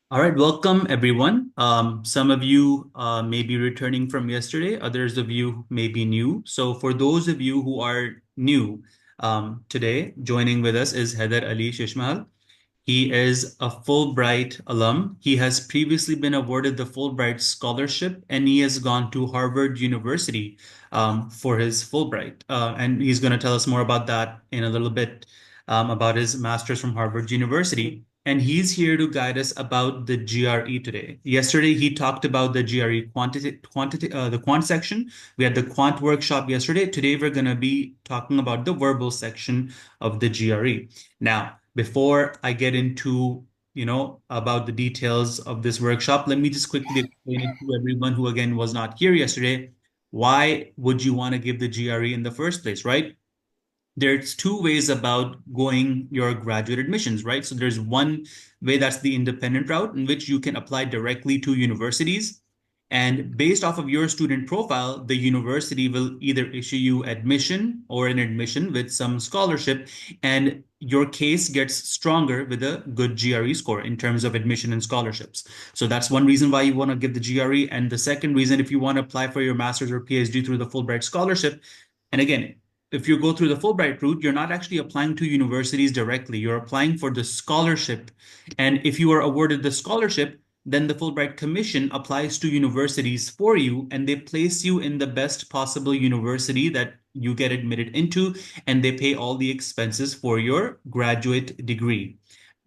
All right, welcome everyone. Some of you may be returning from yesterday, others of you may be new. So for those of you who are new today, joining with us is Haider Ali Shishmahal. He is a Fulbright alum. He has previously been awarded the Fulbright scholarship and he has gone to Harvard University for his Fulbright. And he's going to tell us more about that in a little bit, about his master's from Harvard University. And he's here to guide us about the GRE today. Yesterday, he talked about the GRE the quant section. We had the quant workshop yesterday. Today, we're going to be talking about the verbal section of the GRE. Now, before I get into, about the details of this workshop, let me just quickly explain it to everyone who, again, was not here yesterday. Why would you want to give the GRE in the first place, right? There's two ways about going your graduate admissions, right? So there's one way that's the independent route in which you can apply directly to universities. And based off of your student profile, the university will either issue you admission or an admission with some scholarship. And your case gets stronger with a good GRE score in terms of admission and scholarships. So that's one reason why you want to give the GRE. And the second reason, if you want to apply for your master's or PhD through the Fulbright scholarship, and again, if you go through the Fulbright route, you're not actually applying to universities directly. You're applying for the scholarship. And if you are awarded the scholarship, then the Fulbright Commission applies to universities for you and they place you in the best possible university that you get admitted into, and they pay all the expenses for your graduate degree.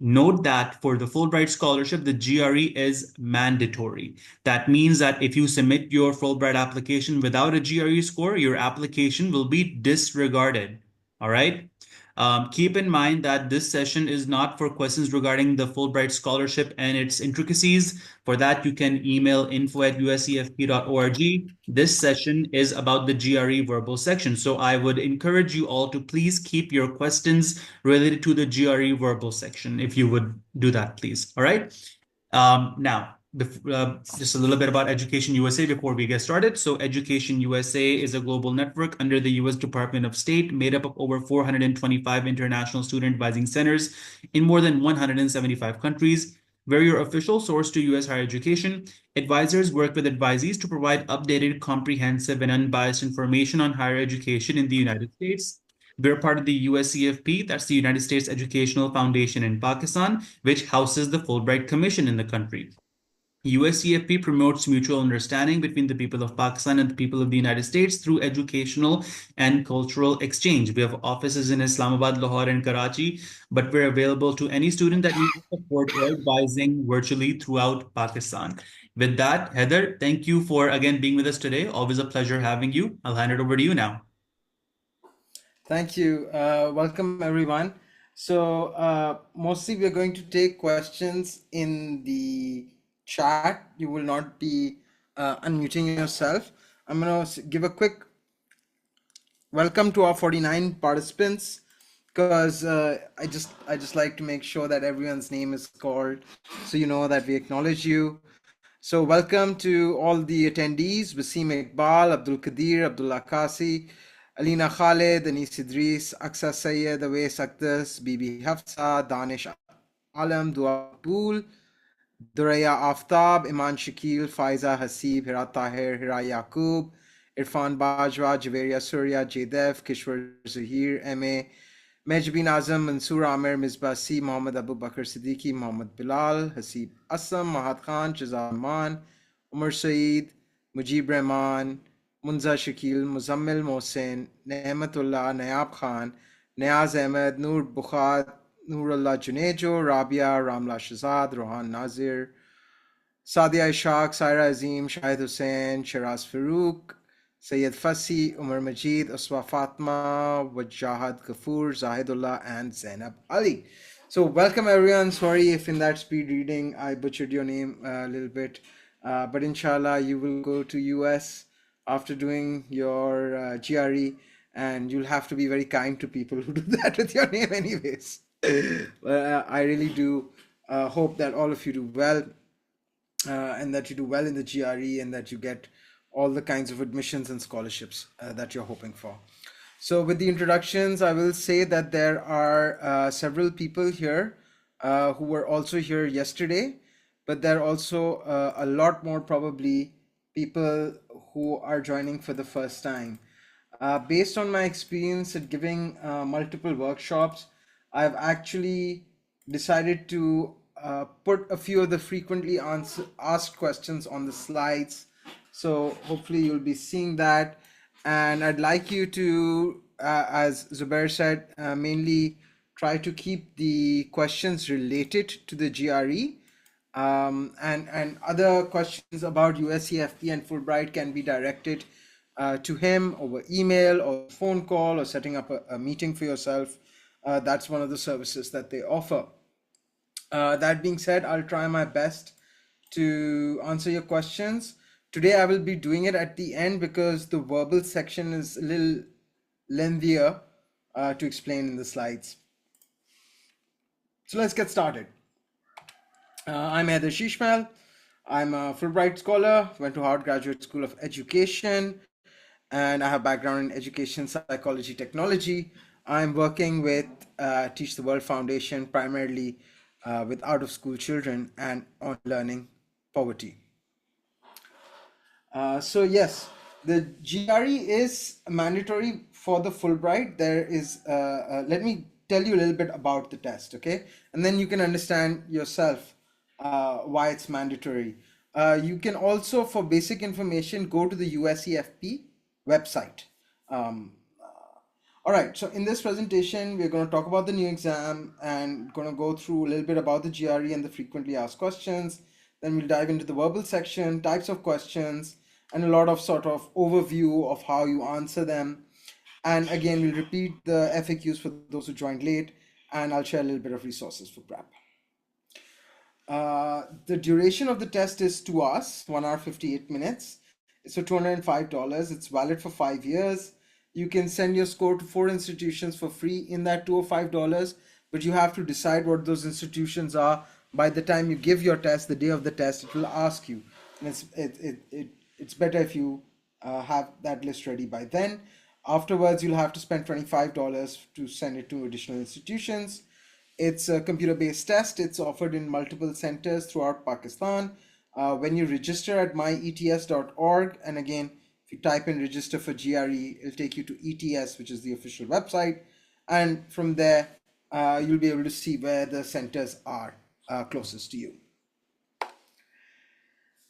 Note that for the Fulbright scholarship, the GRE is mandatory. That means that if you submit your Fulbright application without a GRE score, your application will be disregarded. All right. Keep in mind that this session is not for questions regarding the Fulbright scholarship and its intricacies. For that, you can email info@usefp.org. This session is about the GRE verbal section. So I would encourage you all to please keep your questions related to the GRE verbal section, if you would do that, please. All right. Now, just a little bit about Education USA before we get started. So Education USA is a global network under the US Department of State made up of over 425 international student advising centers in more than 175 countries. We're your official source to US higher education. Advisors work with advisees to provide updated, comprehensive, and unbiased information on higher education in the United States. We're part of the USEFP, that's the United States Educational Foundation in Pakistan, which houses the Fulbright Commission in the country. USEFP promotes mutual understanding between the people of Pakistan and the people of the United States through educational and cultural exchange. We have offices in Islamabad, Lahore, and Karachi, but we're available to any student that needs support or advising virtually throughout Pakistan. With that, Heather, thank you for again being with us today. Always a pleasure having you. I'll hand it over to you now. Thank you. Welcome, everyone. Mostly we're going to take questions in the chat. You will not be unmuting yourself. I'm going to give a quick welcome to our 49 participants because I just like to make sure that everyone's name is called so you know that we acknowledge you. So welcome to all the attendees: Wasim Iqbal, Abdul Qadir, Abdullah Kasi, Alina Khalid, Anis Idris, Aksa Sayyed, Awais Akdas, Bibi Hafsa, Danish Alam, Dua Pool, Duraya Aftab, Iman Shakil, Faiza Hasib, Hira Tahir, Hira Yaqub, Irfan Bajwa, Javeria Surya, Jdev, Kishwar Zuhir, M.A., Mejbin Azam, Mansoor Amir, Misbah C, Mohammad Abu Bakr Siddiqui, Mohammad Bilal, Hasib Assam, Mahat Khan, Jazaman, Umar Saeed, Mujib Rahman, Munza Shakil, Muzammil Mohsen, Nematullah, Nayab Khan, Nayaz Ahmed, Noor Bukhad, Nurullah Junejo, Rabia, Ramla Shazad, Rohan Nazir, Sadia Ishaq, Saira Azim, Shahid Hussain, Shiraz Farooq, Sayyid Fasi, Umar Majid, Aswa Fatma, Wajahad Kafoor, Zahidullah, and Zainab Ali. So welcome everyone. Sorry if in that speed reading I butchered your name a little bit, but inshallah you will go to US after doing your GRE, and you'll have to be very kind to people who do that with your name anyways. I really do hope that all of you do well, and that you do well in the GRE and that you get all the kinds of admissions and scholarships that you're hoping for. So with the introductions, I will say that there are several people here who were also here yesterday, but there are also a lot more probably people who are joining for the first time. Based on my experience at giving multiple workshops, I've actually decided to put a few of the asked questions on the slides. So hopefully you'll be seeing that. And I'd like you to, as Zubair said, mainly try to keep the questions related to the GRE. And other questions about USEFP and Fulbright can be directed to him over email or phone call or setting up a meeting for yourself. That's one of the services that they offer. That being said, I'll try my best to answer your questions. Today, I will be doing it at the end because the verbal section is a little lengthier to explain in the slides. So let's get started. I'm Haider Shishmahal. I'm a Fulbright scholar, went to Harvard Graduate School of Education, and I have background in education, psychology, technology. I'm working with Teach the World Foundation, primarily with out-of-school children and on learning poverty. So yes, the GRE is mandatory for the Fulbright. There is, let me tell you a little bit about the test, okay? And then you can understand yourself why it's mandatory. You can also, for basic information, go to the USEFP website. Um, all right, so in this presentation, we're going to talk about the new exam and going to go through a little bit about the GRE and the frequently asked questions. Then we'll dive into the verbal section, types of questions, and a lot of sort of overview of how you answer them. And again, we'll repeat the FAQs for those who joined late, and I'll share a little bit of resources for prep. The duration of the test is 2 hours, 1 hour 58 minutes. It's for $205. It's valid for 5 years. You can send your score to 4 institutions for free in that $205, but you have to decide what those institutions are. By the time you give your test, the day of the test, it will ask you. And it's better if you have that list ready by then. Afterwards, you'll have to spend $25 to send it to additional institutions. It's a computer-based test. It's offered in multiple centers throughout Pakistan. When you register at myets.org, and again, if you type in register for GRE, it'll take you to ETS, which is the official website. And from there, you'll be able to see where the centers are closest to you.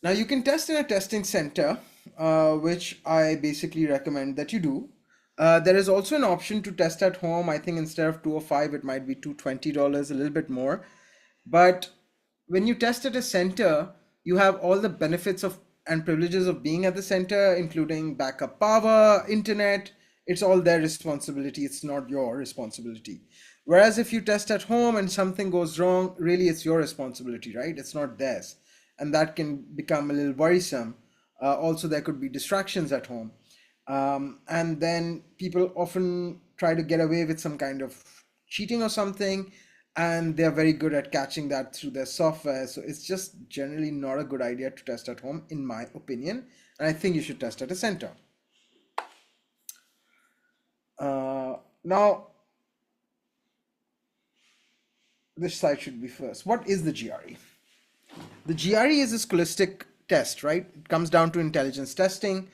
Now you can test in a testing center, which I basically recommend that you do. There is also an option to test at home. I think instead of $205, it might be $220, a little bit more. But when you test at a center, you have all the benefits of and privileges of being at the center, including backup power, internet. It's all their responsibility. It's not your responsibility. Whereas if you test at home and something goes wrong, really it's your responsibility, right? It's not theirs. And that can become a little worrisome. Also, there could be distractions at home. And then people often try to get away with some kind of cheating or something, and they're very good at catching that through their software. So it's just generally not a good idea to test at home, in my opinion. And I think you should test at a center. Now, this slide should be first. What is the GRE? The GRE is a scholastic test, right? It comes down to intelligence testing,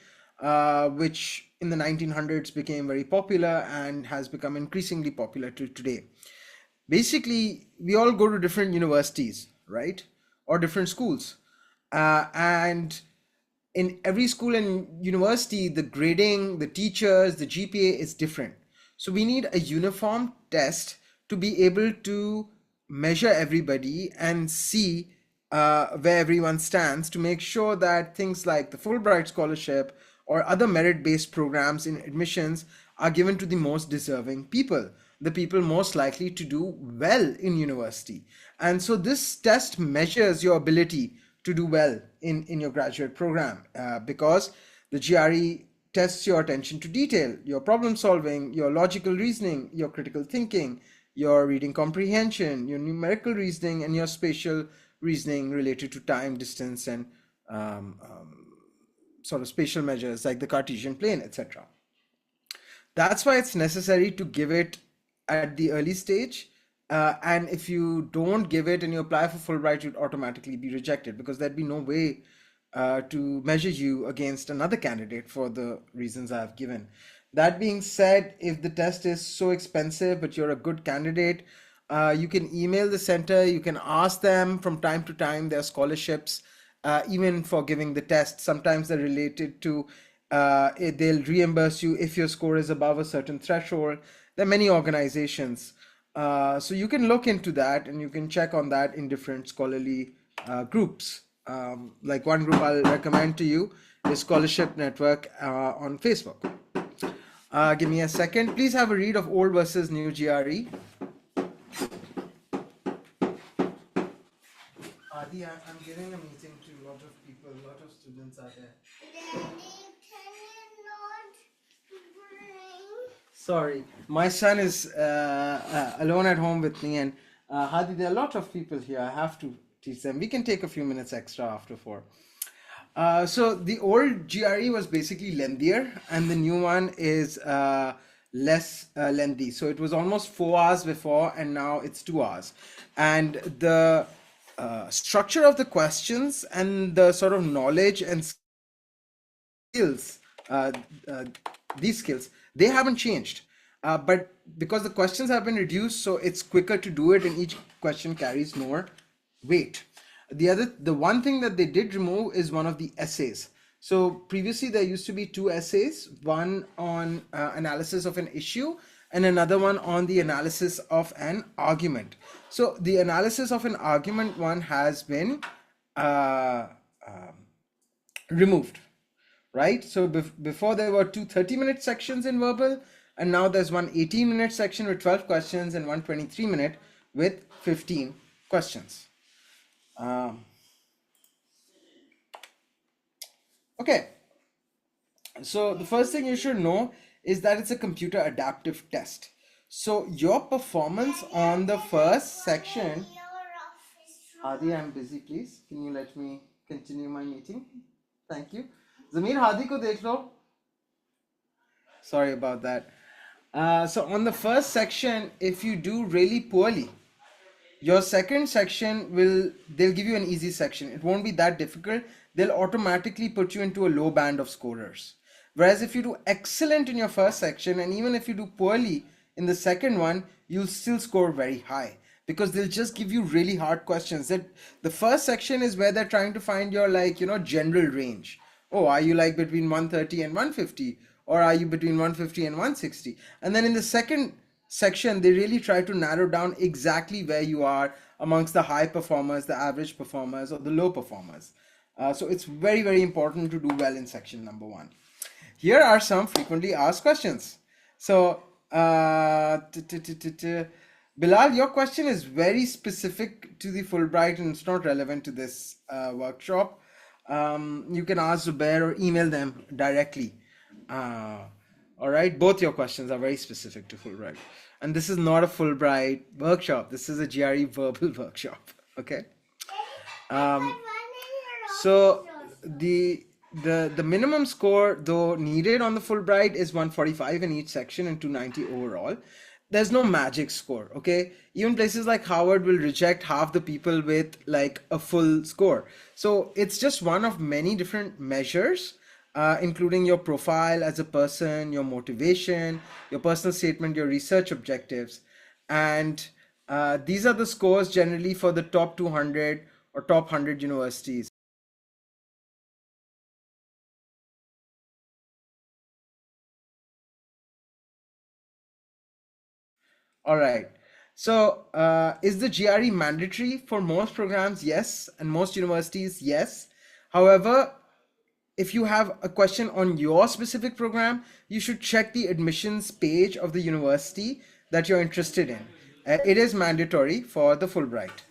which in the 1900s became very popular and has become increasingly popular to today. Basically, we all go to different universities, right? Or different schools. And in every school and university, the grading, the teachers, the GPA is different. So we need a uniform test to be able to measure everybody and see where everyone stands, to make sure that things like the Fulbright scholarship or other merit-based programs in admissions are given to the most deserving people, the people most likely to do well in university. And so this test measures your ability to do well in your graduate program, because the GRE tests your attention to detail, your problem solving, your logical reasoning, your critical thinking, your reading comprehension, your numerical reasoning, and your spatial reasoning related to time, distance, and sort of spatial measures like the Cartesian plane, etc. That's why it's necessary to give it at the early stage, And if you don't give it and you apply for Fulbright, you'd automatically be rejected because there'd be no way to measure you against another candidate for the reasons I've given. That being said, if the test is so expensive but you're a good candidate, you can email the center, you can ask them from time to time their scholarships, even for giving the test. Sometimes they're related to, they'll reimburse you if your score is above a certain threshold. There are many organizations. So you can look into that and you can check on that in different scholarly groups. Like one group I'll recommend to you is Scholarship Network on Facebook. Give me a second. Please have a read of Old versus New GRE. Adi, I'm giving a meeting to a lot of people, a lot of students are there. Daddy, can you not bring? Sorry, my son is alone at home with me, and Hadi, there are a lot of people here. I have to teach them. We can take a few minutes extra after 4. So the old GRE was basically lengthier, and the new one is less lengthy. So it was almost 4 hours before, and now it's 2 hours. And the structure of the questions and the sort of knowledge and skills, uh, uh, these skills, they haven't changed. But because the questions have been reduced, so it's quicker to do it, and each question carries more weight. The one thing that they did remove is one of the essays. So previously there used to be 2 essays, one on analysis of an issue and another one on the analysis of an argument. So the analysis of an argument one has been uh, removed, right? So before there were two 30-minute sections in verbal, and now there's one 18-minute section with 12 questions and one 23-minute with 15 questions. Okay, so the first thing you should know is that it's a computer adaptive test. So your performance on the first section. Hadi, I'm busy, please. Can you let me continue my meeting? Thank you. Zamir, Hadi ko dekh lo. Sorry about that. So on the first section, if you do really poorly, your second section they'll give you an easy section. It won't be that difficult. They'll automatically put you into a low band of scorers. Whereas if you do excellent in your first section, and even if you do poorly in the second one, you'll still score very high because they'll just give you really hard questions. That the first section is where they're trying to find your, like, general range. Oh, are you like between 130 and 150, or are you between 150 and 160? And then in the second section, they really try to narrow down exactly where you are amongst the high performers, the average performers, or the low performers. So it's very, very important to do well in section number 1. Here are some frequently asked questions. So Bilal, your question is very specific to the Fulbright and it's not relevant to this workshop. You can ask Zubair or email them directly. All right, both your questions are very specific to Fulbright. And this is not a Fulbright workshop. This is a GRE verbal workshop. Okay. So the minimum score though needed on the Fulbright is 145 in each section and 290 overall. There's no magic score, okay? Even places like Harvard will reject half the people with like a full score. So it's just one of many different measures, including your profile as a person, your motivation, your personal statement, your research objectives. And these are the scores generally for the top 200 or top 100 universities. All right. So, is the GRE mandatory for most programs? Yes. And most universities? Yes. However, if you have a question on your specific program, you should check the admissions page of the university that you're interested in. It is mandatory for the Fulbright.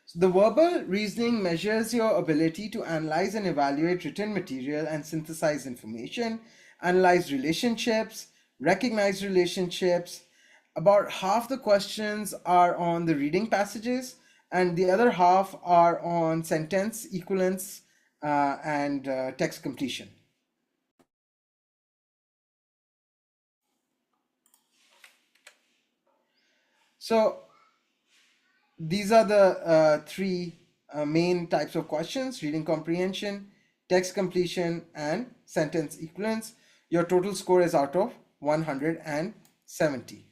So the verbal reasoning measures your ability to analyze and evaluate written material and synthesize information, analyze relationships, recognize relationships. About half the questions are on the reading passages, and the other half are on sentence equivalence and text completion. So these are the three main types of questions: reading comprehension, text completion, and sentence equivalence. Your total score is out of 170.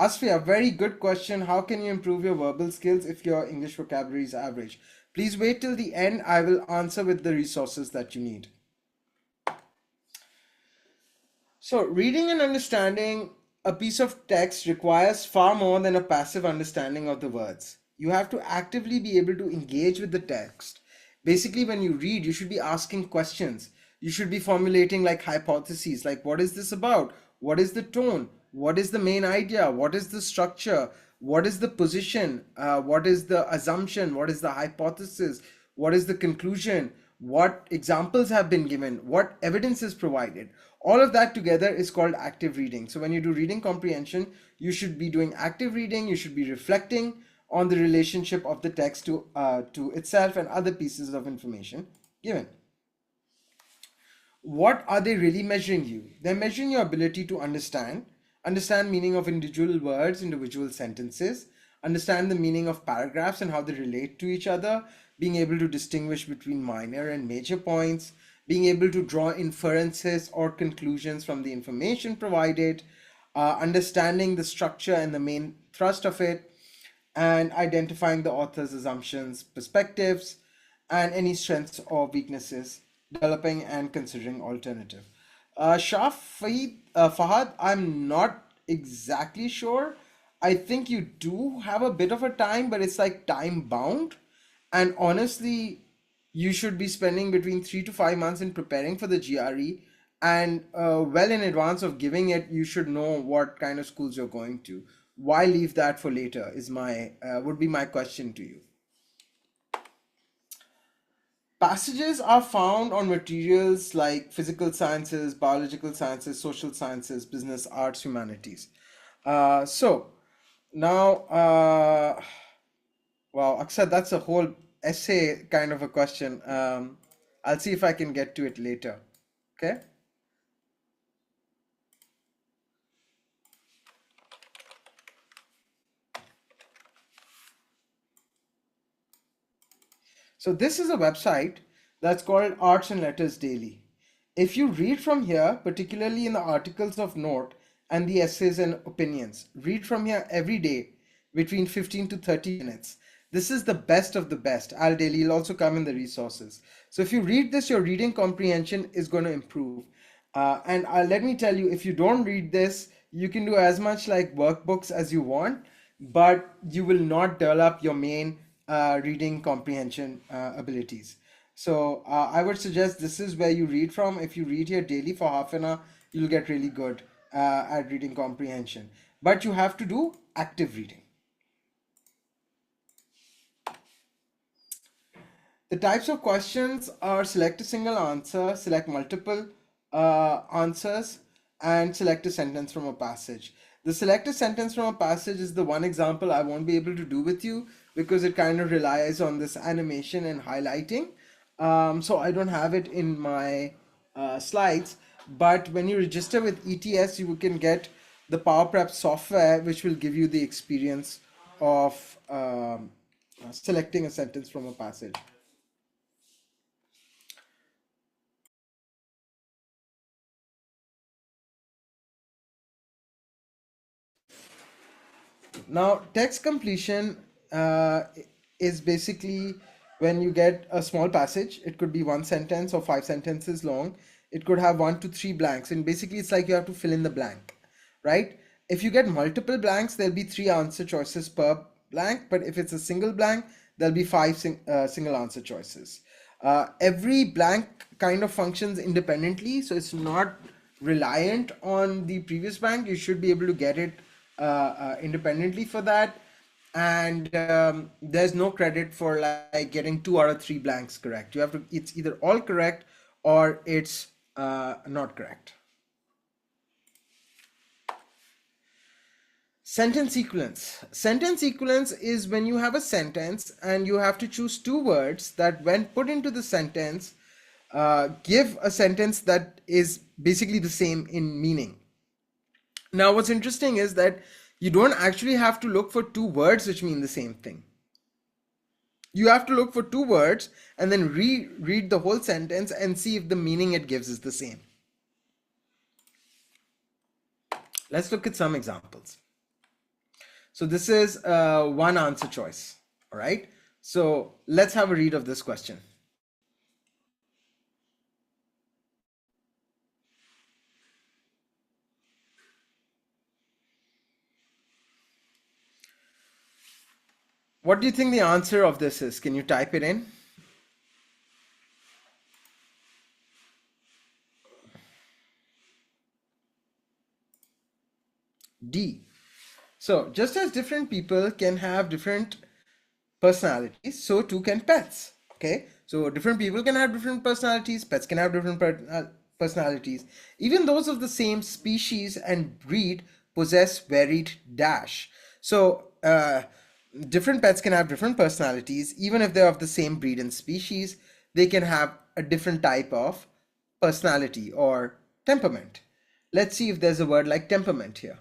Asfi, a very good question. How can you improve your verbal skills if your English vocabulary is average? Please wait till the end. I will answer with the resources that you need. So, reading and understanding a piece of text requires far more than a passive understanding of the words. You have to actively be able to engage with the text. Basically, when you read, you should be asking questions. You should be formulating like hypotheses, like what is this about? What is the tone? What is the main idea? What is the structure? What is the position? What is the assumption? What is the hypothesis? What is the conclusion? What examples have been given? What evidence is provided? All of that together is called active reading. So when you do reading comprehension, you should be doing active reading. You should be reflecting on the relationship of the text to itself and other pieces of information given. What are they really measuring you? They're measuring your ability to understand meaning of individual words, individual sentences, understand the meaning of paragraphs and how they relate to each other, being able to distinguish between minor and major points, being able to draw inferences or conclusions from the information provided, understanding the structure and the main thrust of it, and identifying the author's assumptions, perspectives, and any strengths or weaknesses, developing and considering alternative. Fahad, I'm not exactly sure. I think you do have a bit of a time, but it's like time bound. And honestly, you should be spending between 3 to 5 months in preparing for the GRE. And well in advance of giving it, you should know what kind of schools you're going to. Why leave that for later is my would be my question to you. Passages are found on materials like physical sciences, biological sciences, social sciences, business, arts, humanities. So now, wow, Akshat, that's a whole essay kind of a question. I'll see if I can get to it later. Okay. So this is a website that's called Arts and Letters Daily. If you read from here, particularly in the articles of note and the essays and opinions, read from here every day between 15 to 30 minutes. This is the best of the best. Al Daily will also come in the resources. So if you read this, your reading comprehension is going to improve. And let me tell you, if you don't read this, you can do as much like workbooks as you want, but you will not develop your main reading comprehension abilities. So I would suggest this is where you read from. If you read here daily for half an hour, you'll get really good at reading comprehension. But you have to do active reading. The types of questions are select a single answer, select multiple answers, and select a sentence from a passage. The select a sentence from a passage is the one example I won't be able to do with you because it kind of relies on this animation and highlighting. So I don't have it in my slides. But when you register with ETS, you can get the Power Prep software, which will give you the experience of selecting a sentence from a passage. Now, text completion is basically when you get a small passage. It could be one sentence or 5 sentences long. It could have 1 to 3 blanks, and basically it's like you have to fill in the blank, right? If you get multiple blanks, there'll be 3 answer choices per blank, but if it's a single blank, there'll be five single answer choices. Every blank kind of functions independently, so it's not reliant on the previous blank. You should be able to get it independently for that. And there's no credit for like getting 2 out of 3 blanks correct. You have to, it's either all correct or it's not correct. Sentence equivalence. Sentence equivalence is when you have a sentence and you have to choose 2 words that, when put into the sentence, give a sentence that is basically the same in meaning. Now, what's interesting is that you don't actually have to look for two words which mean the same thing. You have to look for two words and then reread the whole sentence and see if the meaning it gives is the same. Let's look at some examples. So this is one answer choice. All right. So let's have a read of this question. What do you think the answer of this is? Can you type it in? D. So just as different people can have different personalities, so too can pets. Okay, so different people can have different personalities, pets can have different personalities. Even those of the same species and breed possess varied dash. So different pets can have different personalities. Even if they're of the same breed and species, they can have a different type of personality or temperament. Let's see if there's a word like temperament here.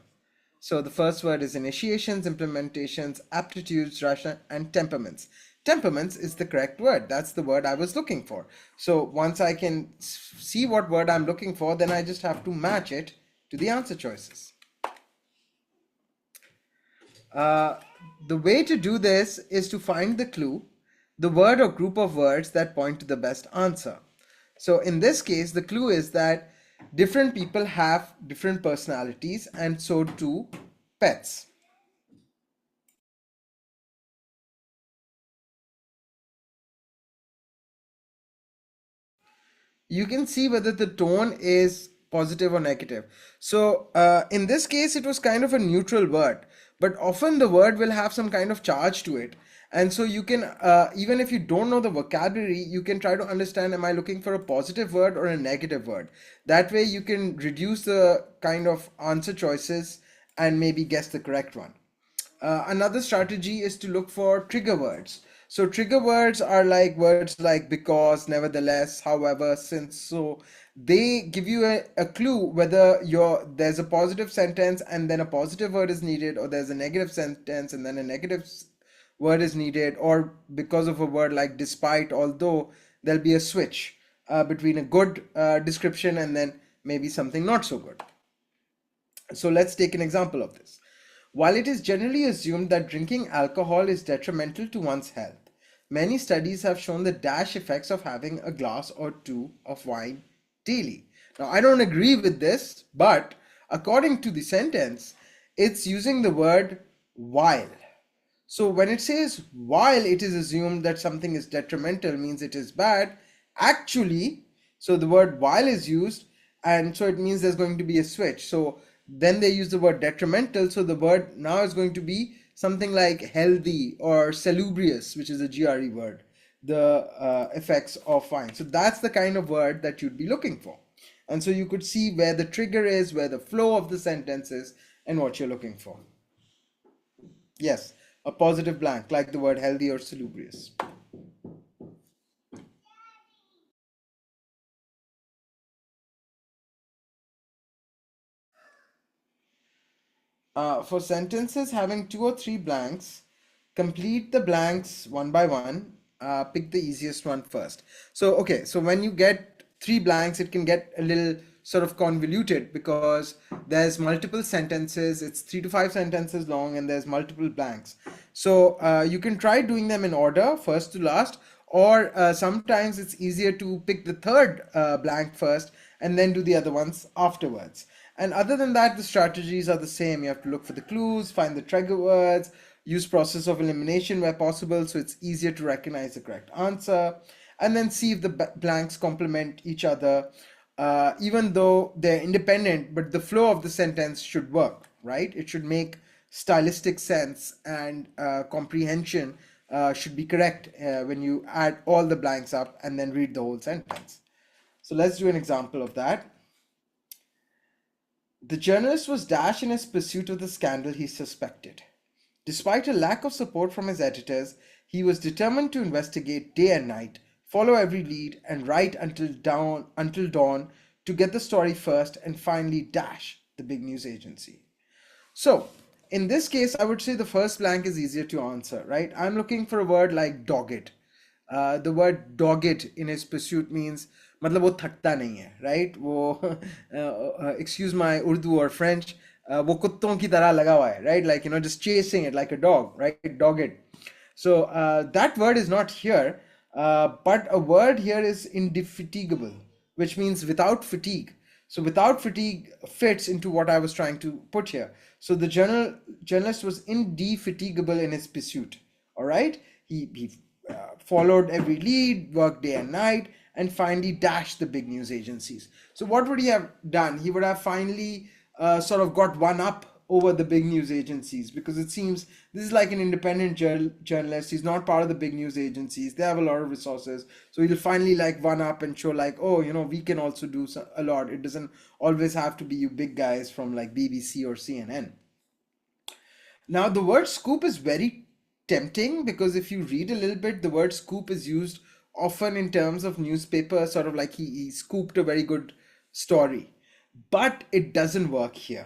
So the first word is initiations, implementations, aptitudes, ration, and temperaments. Temperaments is the correct word. That's the word I was looking for. So once I can see what word I'm looking for, then I just have to match it to the answer choices. The way to do this is to find the clue, the word or group of words that point to the best answer. So in this case, the clue is that different people have different personalities, and so do pets. You can see whether the tone is positive or negative. So in this case, it was kind of a neutral word, but often the word will have some kind of charge to it. And so you can, even if you don't know the vocabulary, you can try to understand, am I looking for a positive word or a negative word? That way you can reduce the kind of answer choices and maybe guess the correct one. Another strategy is to look for trigger words. So trigger words are like words like because, nevertheless, however, since, so. They give you a clue whether there's a positive sentence and then a positive word is needed, or there's a negative sentence and then a negative word is needed, or because of a word like despite, although, there'll be a switch between a good description and then maybe something not so good. So let's take an example of this. While it is generally assumed that drinking alcohol is detrimental to one's health, many studies have shown the dash effects of having a glass or two of wine daily. Now, I don't agree with this, but according to the sentence, it's using the word while. So when it says while it is assumed that something is detrimental means it is bad, actually, so the word while is used, and so it means there's going to be a switch. So then they use the word detrimental, so the word now is going to be something like healthy or salubrious, which is a GRE word, the effects of wine. So that's the kind of word that you'd be looking for. And so you could see where the trigger is, where the flow of the sentence is, and what you're looking for. Yes, a positive blank, like the word healthy or salubrious. For sentences having two or three blanks, complete the blanks one by one. Pick the easiest one first. So, okay, so when you get three blanks, it can get a little sort of convoluted because there's multiple sentences. It's 3 to 5 sentences long and there's multiple blanks. So you can try doing them in order, first to last, or sometimes it's easier to pick the third blank first and then do the other ones afterwards. And other than that, the strategies are the same. You have to look for the clues, find the trigger words, use process of elimination where possible so it's easier to recognize the correct answer, and then see if the blanks complement each other, even though they're independent, but the flow of the sentence should work, right? It should make stylistic sense, and comprehension should be correct when you add all the blanks up and then read the whole sentence. So let's do an example of that. The journalist was dashed in his pursuit of the scandal he suspected. Despite a lack of support from his editors, he was determined to investigate day and night, follow every lead, and write until dawn to get the story first and finally dash the big news agency. So in this case, I would say the first blank is easier to answer, right? I'm looking for a word like dogged. The word dogged in his pursuit means मतलब वो थकता नहीं है, right? वो excuse my Urdu or French, वो कुत्तों की तरह लगा हुआ है, right? Like, just chasing it like a dog, right? Dogged. So that word is not here, but a word here is indefatigable, which means without fatigue. So without fatigue fits into what I was trying to put here. So the journalist was indefatigable in his pursuit. All right, he followed every lead, worked day and night, and finally dashed the big news agencies. So what would he have done? He would have finally sort of got one up over the big news agencies, because it seems this is like an independent journalist. He's not part of the big news agencies. They have a lot of resources, so he'll finally like one up and show like, oh, we can also do a lot. It doesn't always have to be you big guys from like BBC or CNN. Now the word scoop is very tempting, because if you read a little bit, the word scoop is used often in terms of newspaper, sort of like he scooped a very good story, but it doesn't work here.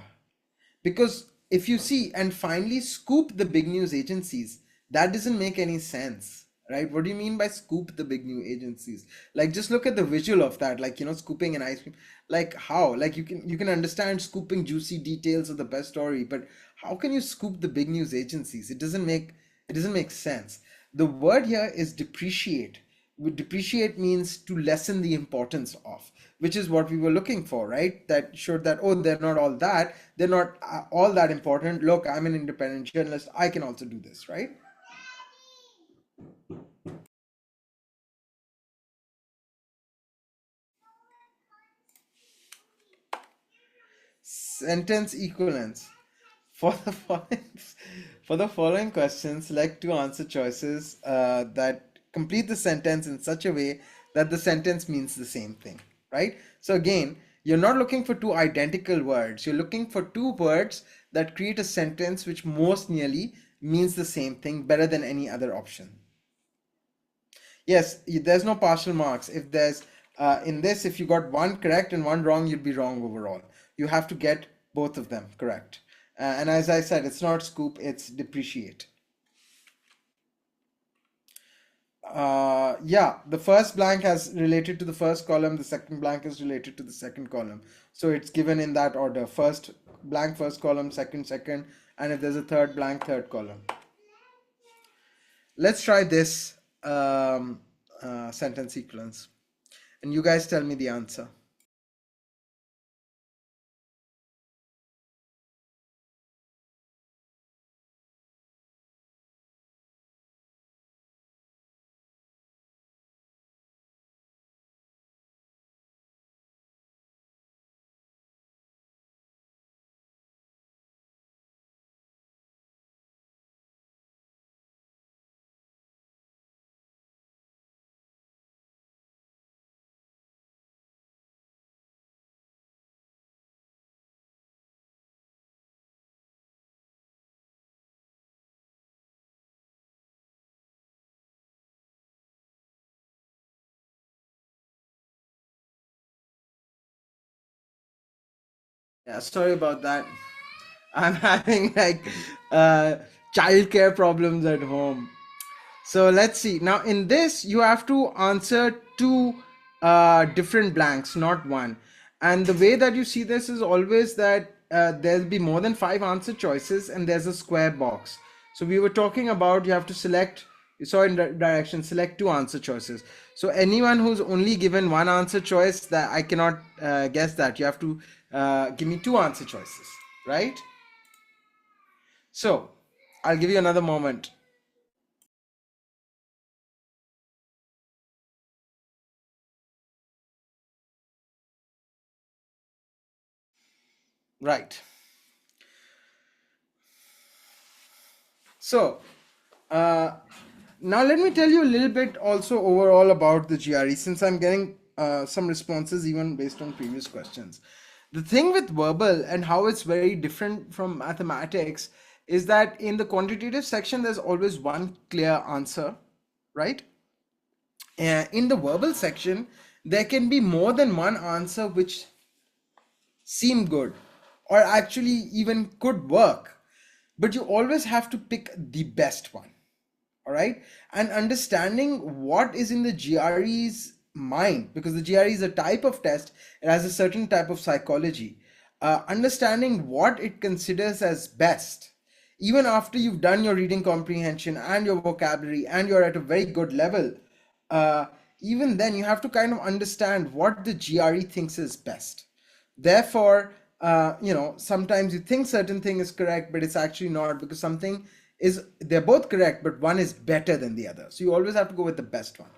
Because if you see and finally scoop the big news agencies, that doesn't make any sense, right? What do you mean by scoop the big news agencies? Like, just look at the visual of that, like, scooping an ice cream. Like, how? Like, you can understand scooping juicy details of the best story, but how can you scoop the big news agencies? It doesn't make sense. The word here is depreciate. Depreciate means to lessen the importance of, which is what we were looking for, right? That showed that, oh, they're not all that important. Look, I'm an independent journalist, I can also do this, right? Sentence equivalence. For the following, for the following questions, select two answer choices that complete the sentence in such a way that the sentence means the same thing, right? So again, you're not looking for two identical words. You're looking for two words that create a sentence which most nearly means the same thing better than any other option. Yes, there's no partial marks. If there's in this, if you got one correct and one wrong, you'd be wrong overall. You have to get both of them correct. And as I said, it's not scoop, it's depreciate. Yeah, the first blank has related to the first column, the second blank is related to the second column. So it's given in that order: first blank, first column, second, second, and if there's a third blank, third column. Let's try this sentence sequence, and you guys tell me the answer. Yeah, sorry about that. I'm having like uh, childcare problems at home. So let's see. Now in this, you have to answer two different blanks, not one. And the way that you see this is always that there'll be more than five answer choices and there's a square box. So we were talking about you have to select, you saw in direction, select two answer choices. So anyone who's only given one answer choice, that I cannot guess that. You have to give me two answer choices, right? So I'll give you another moment. Right. So uh, now let me tell you a little bit also overall about the GRE, since I'm getting some responses even based on previous questions. The thing with verbal and how it's very different from mathematics is that in the quantitative section, there's always one clear answer, right? In the verbal section, there can be more than one answer which seem good, or actually even could work, but you always have to pick the best one. All right. And understanding what is in the GRE's mind, because the GRE is a type of test, it has a certain type of psychology. Understanding what it considers as best, even after you've done your reading comprehension and your vocabulary and you're at a very good level, uh, even then you have to kind of understand what the GRE thinks is best. Therefore, sometimes you think certain thing is correct, but it's actually not, because something is, they're both correct, but one is better than the other. So you always have to go with the best one.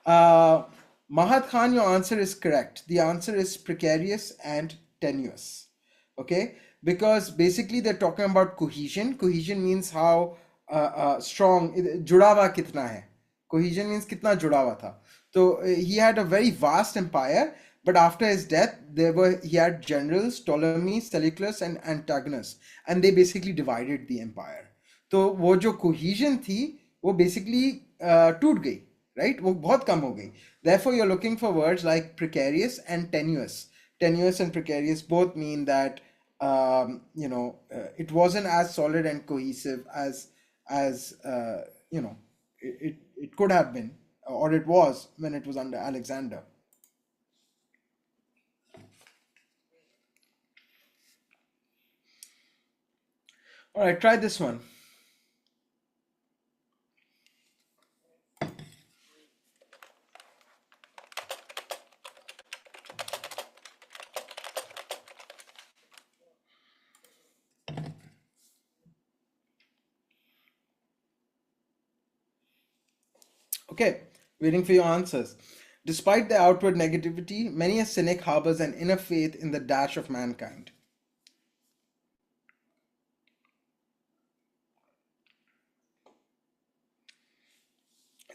Uh, Mahat Khan, your answer is correct. The answer is precarious and tenuous. Okay, because basically they're talking about cohesion. Cohesion means how strong, जुड़ा हुआ कितना है. Cohesion means कितना जुड़ा हुआ था. So he had a very vast empire, but after his death, he had generals Ptolemy, Seleucus, and Antigonus, and they basically divided the empire. तो वो जो cohesion थी, वो basically टूट गई, right? वो बहुत कम हो गई. Therefore, you're looking for words like precarious and tenuous. Tenuous and precarious both mean that it wasn't as solid and cohesive as it could have been, or it was when it was under Alexander. All right, try this one. Okay, waiting for your answers. Despite the outward negativity, many a cynic harbors an inner faith in the dash of mankind.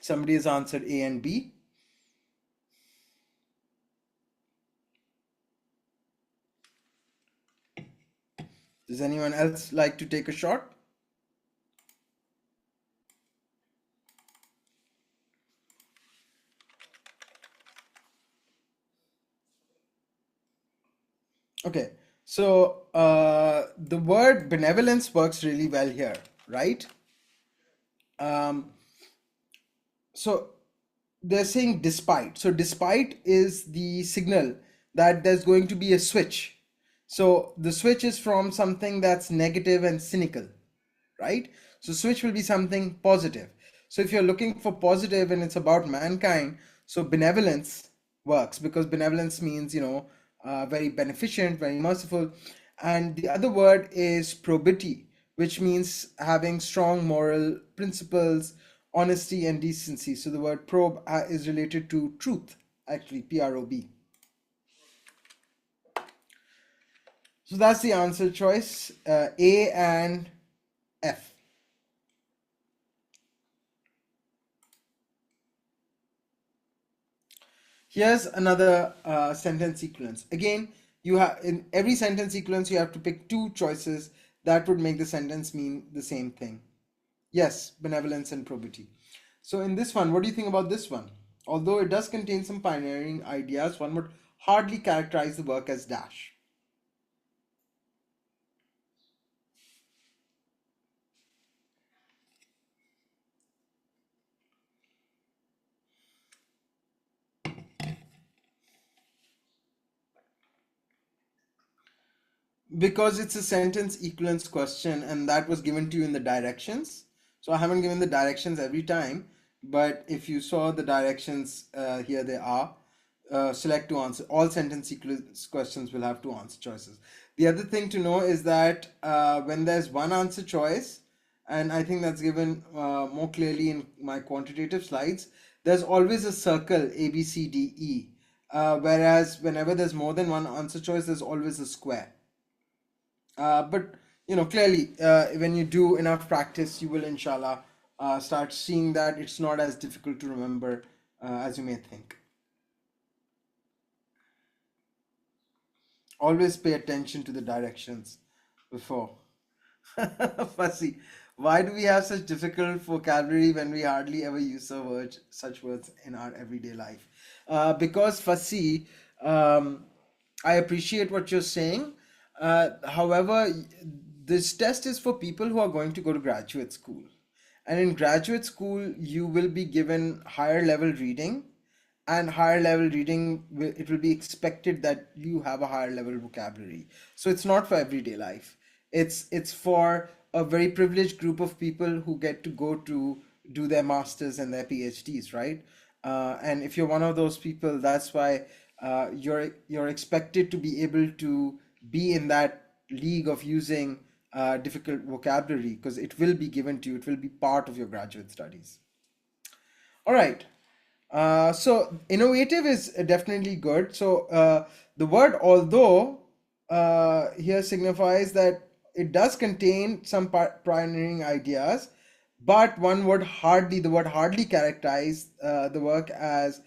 Somebody has answered A and B. Does anyone else like to take a shot? Okay, so the word benevolence works really well here, right? Um, so they're saying despite. So despite is the signal that there's going to be a switch. So the switch is from something that's negative and cynical, right? So switch will be something positive. So if you're looking for positive and it's about mankind, so benevolence works, because benevolence means, very beneficent, very merciful. And the other word is probity, which means having strong moral principles, honesty, and decency. So the word probe is related to truth, actually, PROB. So that's the answer choice, A and F. Here's another sentence sequence. Again, you have, in every sentence sequence you have to pick two choices that would make the sentence mean the same thing. Yes, benevolence and probity. So in this one, what do you think about this one? Although it does contain some pioneering ideas, one would hardly characterize the work as dash. Because it's a sentence equivalence question and that was given to you in the directions. So I haven't given the directions every time, but if you saw the directions, here they are. Select to answer. All sentence sequence questions will have two answer choices. The other thing to know is that when there's one answer choice, and I think that's given more clearly in my quantitative slides, there's always a circle A, B, C, D, E. Whereas whenever there's more than one answer choice, there's always a square. But clearly, when you do enough practice, you will inshallah start seeing that it's not as difficult to remember as you may think. Always pay attention to the directions before. Fussy. Why do we have such difficult vocabulary when we hardly ever use such words in our everyday life? Because Fussy, I appreciate what you're saying. However, this test is for people who are going to go to graduate school. And in graduate school, you will be given higher level reading, and higher level reading, it will be expected that you have a higher level vocabulary. So it's not for everyday life. It's for a very privileged group of people who get to go to do their masters and their PhDs, right? And if you're one of those people, that's why you're expected to be able to be in that league of using difficult vocabulary, because it will be given to you. It will be part of your graduate studies. All right. So innovative is definitely good. So the word although here signifies that it does contain some pioneering ideas, but the word hardly characterize the work as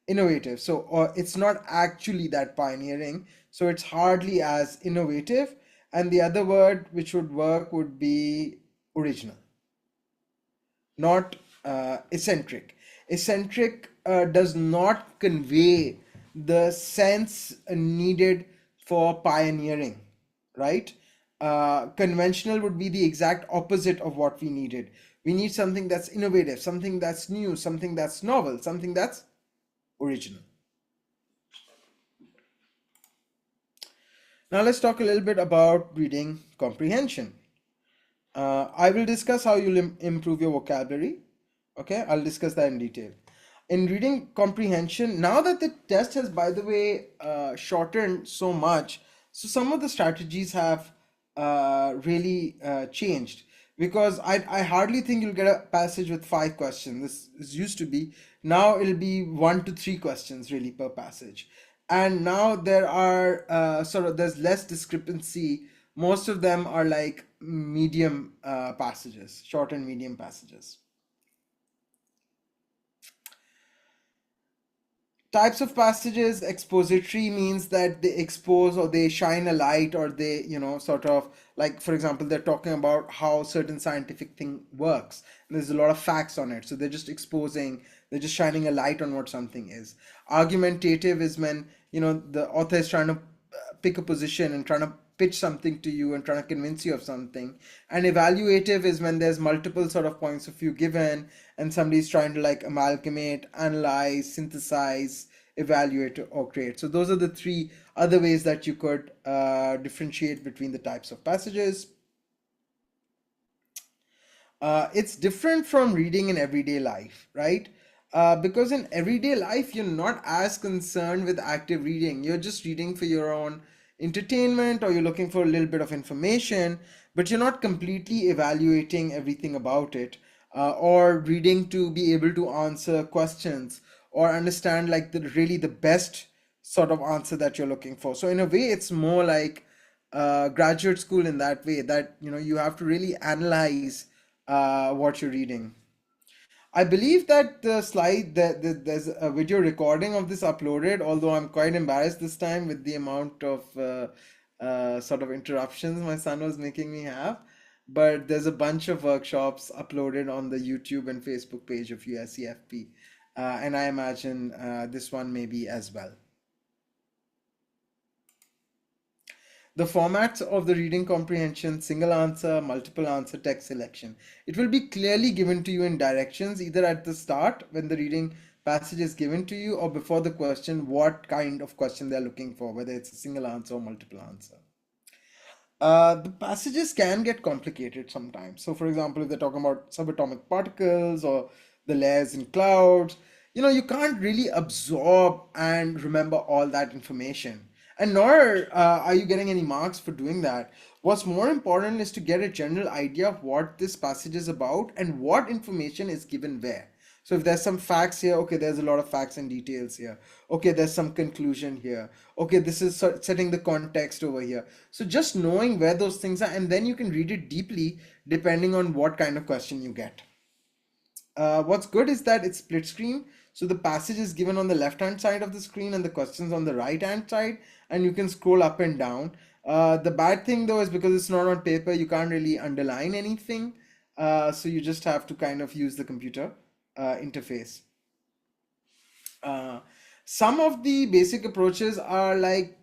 innovative. So it's not actually that pioneering. So it's hardly as innovative. And the other word which would work would be original, not eccentric. Eccentric does not convey the sense needed for pioneering, right? Conventional would be the exact opposite of what we needed. We need something that's innovative, something that's new, something that's novel, something that's original. Now let's talk a little bit about reading comprehension. I will discuss how you'll improve your vocabulary. Okay, I'll discuss that in detail. In reading comprehension, now that the test has, by the way, shortened so much, so some of the strategies have really changed, because I hardly think you'll get a passage with 5 questions. This used to be, now it'll be 1 to 3 questions really per passage. And now there are there's less discrepancy. Most of them are like medium passages, short and medium passages. Types of passages: expository means that they expose or they shine a light, or they, sort of, like, for example, they're talking about how certain scientific thing works, and there's a lot of facts on it, so they're just shining a light on what something is. Argumentative is when, the author is trying to pick a position and trying to pitch something to you and trying to convince you of something. And evaluative is when there's multiple sort of points of view given, and somebody's trying to like amalgamate, analyze, synthesize, evaluate, or create. So those are the three other ways that you could differentiate between the types of passages. It's different from reading in everyday life, right? Because in everyday life, you're not as concerned with active reading. You're just reading for your own entertainment, or you're looking for a little bit of information, but you're not completely evaluating everything about it, or reading to be able to answer questions or understand like the best sort of answer that you're looking for. So in a way, it's more like graduate school in that way, that you have to really analyze what you're reading. I believe that the slide that there's a video recording of this uploaded, although I'm quite embarrassed this time with the amount of sort of interruptions my son was making me have. But there's a bunch of workshops uploaded on the YouTube and Facebook page of USEFP, and I imagine this one may be as well. The formats of the reading comprehension: single answer, multiple answer, text selection. It will be clearly given to you in directions, either at the start when the reading passage is given to you, or before the question, what kind of question they're looking for, whether it's a single answer or multiple answer. The passages can get complicated sometimes. So, for example, if they're talking about subatomic particles or the layers in clouds, you can't really absorb and remember all that information. And nor are you getting any marks for doing that. What's more important is to get a general idea of what this passage is about and what information is given where. So if there's some facts here, okay, there's a lot of facts and details here. Okay, there's some conclusion here. Okay, this is setting the context over here. So just knowing where those things are, and then you can read it deeply depending on what kind of question you get. What's good is that it's split screen. So the passage is given on the left hand side of the screen and the questions on the right hand side, and you can scroll up and down. The bad thing though is because it's not on paper, you can't really underline anything. So you just have to kind of use the computer interface. Uh, some of the basic approaches are like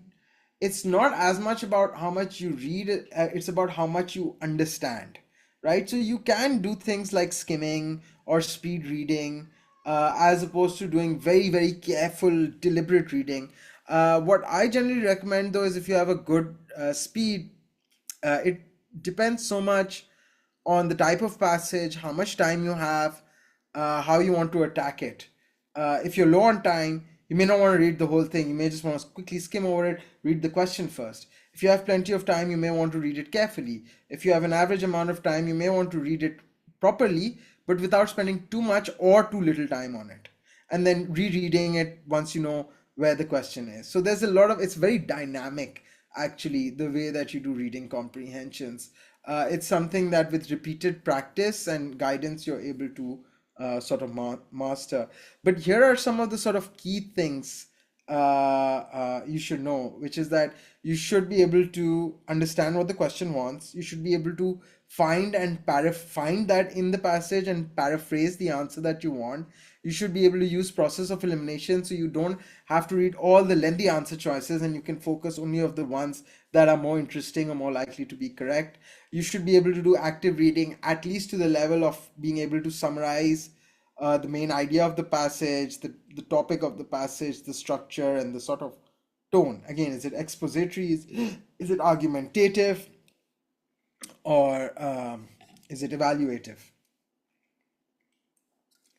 it's not as much about how much you read, it's about how much you understand, right? So you can do things like skimming or speed reading, as opposed to doing very, very careful, deliberate reading. What I generally recommend though is if you have a good speed, it depends so much on the type of passage, how much time you have, how you want to attack it. If you're low on time, you may not want to read the whole thing. You may just want to quickly skim over it, read the question first. If you have plenty of time, you may want to read it carefully. If you have an average amount of time, you may want to read it properly, but without spending too much or too little time on it. And then rereading it once you know where the question is. So there's a lot of, it's very dynamic actually, the way that you do reading comprehensions. It's something that with repeated practice and guidance, you're able to sort of master. But here are some of the sort of key things you should know, which is that you should be able to understand what the question wants. You should be able to find that in the passage and paraphrase the answer that you want. You should be able to use process of elimination, so you don't have to read all the lengthy answer choices and you can focus only of the ones that are more interesting or more likely to be correct. You should be able to do active reading, at least to the level of being able to summarize the main idea of the passage, the topic of the passage, the structure, and the sort of tone. Again, is it expository? Is it argumentative? Or is it evaluative?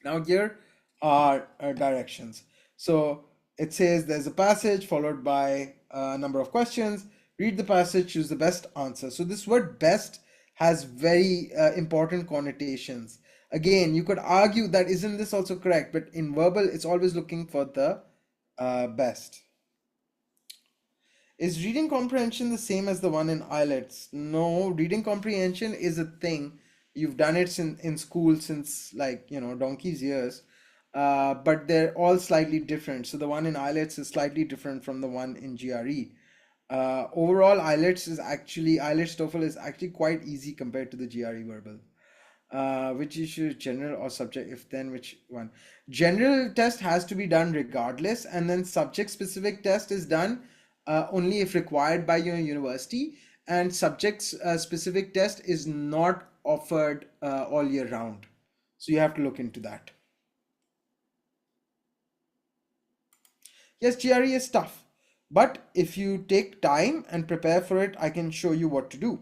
Now here are directions. So it says there's a passage followed by a number of questions. Read the passage, choose the best answer. So this word best has very important connotations. Again, you could argue that isn't this also correct, but in verbal, it's always looking for the best. Is reading comprehension the same as the one in IELTS? No, reading comprehension is a thing. You've done it in school since like, donkey's years. But they're all slightly different. So the one in IELTS is slightly different from the one in GRE. Overall, IELTS TOEFL is actually quite easy compared to the GRE verbal. Which issue, general or subject? If then, which one? General test has to be done regardless, and then subject specific test is done only if required by your university, and subject specific test is not offered all year round. So you have to look into that. Yes, GRE is tough, but if you take time and prepare for it, I can show you what to do.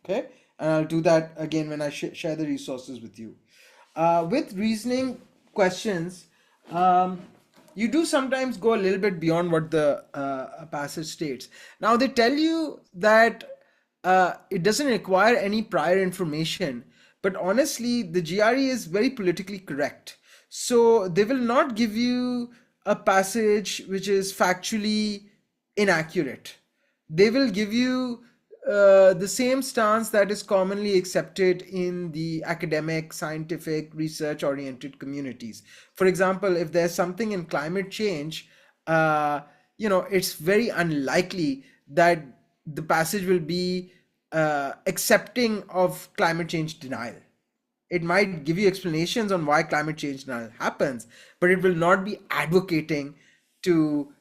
Okay, and I'll do that again when I share the resources with you. With reasoning questions, you do sometimes go a little bit beyond what the passage states. Now they tell you that it doesn't require any prior information, but honestly, the GRE is very politically correct. So they will not give you a passage which is factually inaccurate. They will give you the same stance that is commonly accepted in the academic, scientific, research oriented communities. For example, if there's something in climate change, it's very unlikely that the passage will be accepting of climate change denial. It might give you explanations on why climate change denial happens, but it will not be advocating to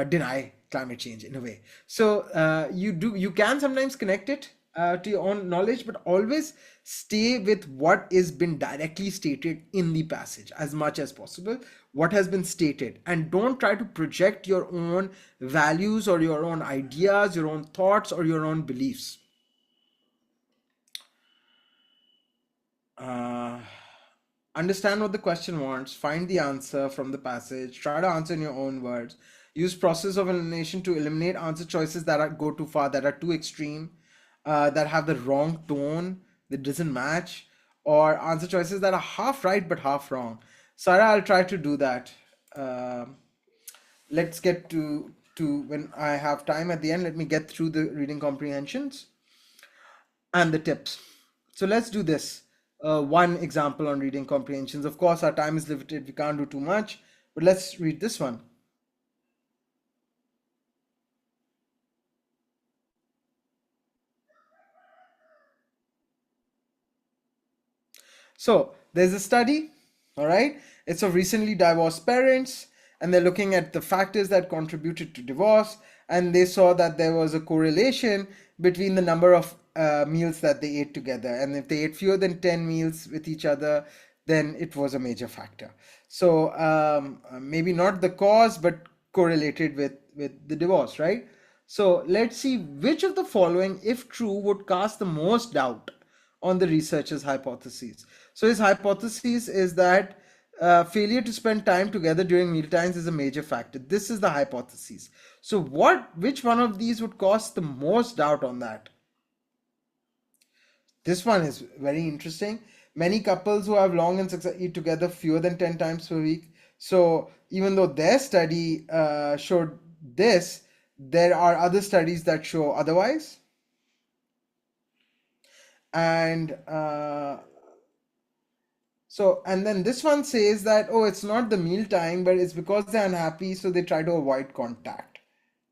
deny climate change in a way. So you can sometimes connect it to your own knowledge, but always stay with what is been directly stated in the passage as much as possible, what has been stated, and don't try to project your own values or your own ideas, your own thoughts, or your own beliefs. Uh, Understand what the question wants, find the answer from the passage, try to answer in your own words. Use process of elimination to eliminate answer choices that go too far, that are too extreme, that have the wrong tone, that doesn't match, or answer choices that are half right but half wrong. Sarah, I'll try to do that. Um let's get to when I have time at the end. Let me get through the reading comprehensions and the tips. So let's do this. One example on reading comprehensions. Of course, our time is limited. We can't do too much, but let's read this one. So there's a study, all right? It's of recently divorced parents, and they're looking at the factors that contributed to divorce and they saw that there was a correlation between the number of meals that they ate together. And if they ate fewer than 10 meals with each other, then it was a major factor. So maybe not the cause, but correlated with the divorce, right? So let's see which of the following, if true, would cast the most doubt on the researcher's hypotheses. So his hypothesis is that failure to spend time together during mealtimes is a major factor. This is the hypothesis. So which one of these would cause the most doubt on that? This one is very interesting. Many couples who have long and success eat together fewer than 10 times per week. So even though their study showed this, there are other studies that show otherwise. And and then this one says that, oh, it's not the meal time, but it's because they're unhappy, so they try to avoid contact,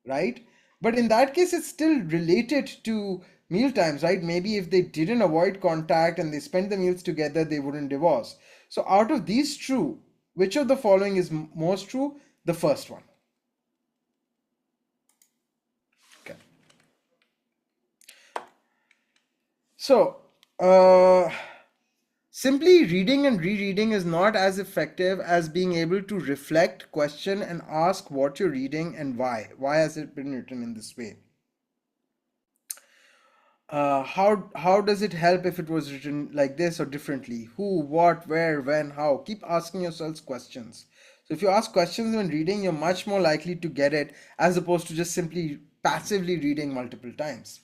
right? But in that case, it's still related to meal times, right? Maybe if they didn't avoid contact and they spent the meals together, they wouldn't divorce. So out of these true, which of the following is most true? The first one. Okay. So, simply reading and rereading is not as effective as being able to reflect, question, and ask what you're reading and why. Why has it been written in this way? How does it help if it was written like this or differently? Who, what, where, when, how? Keep asking yourselves questions. So if you ask questions when reading, you're much more likely to get it as opposed to just simply passively reading multiple times,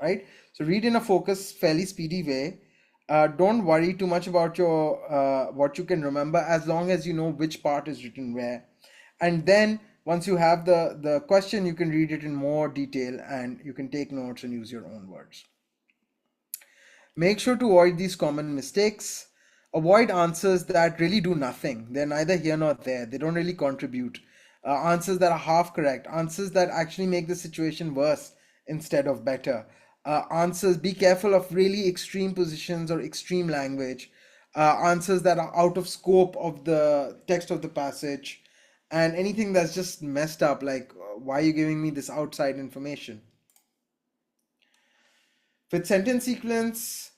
right? So read in a focused, fairly speedy way. Don't worry too much about your what you can remember, as long as you know which part is written where. And then once you have the question, you can read it in more detail and you can take notes and use your own words. Make sure to avoid these common mistakes. Avoid answers that really do nothing. They're neither here nor there. They don't really contribute. Answers that are half correct. Answers that actually make the situation worse instead of better. Be careful of really extreme positions or extreme language. Answers that are out of scope of the text of the passage. And anything that's just messed up, like, why are you giving me this outside information? With sentence sequence,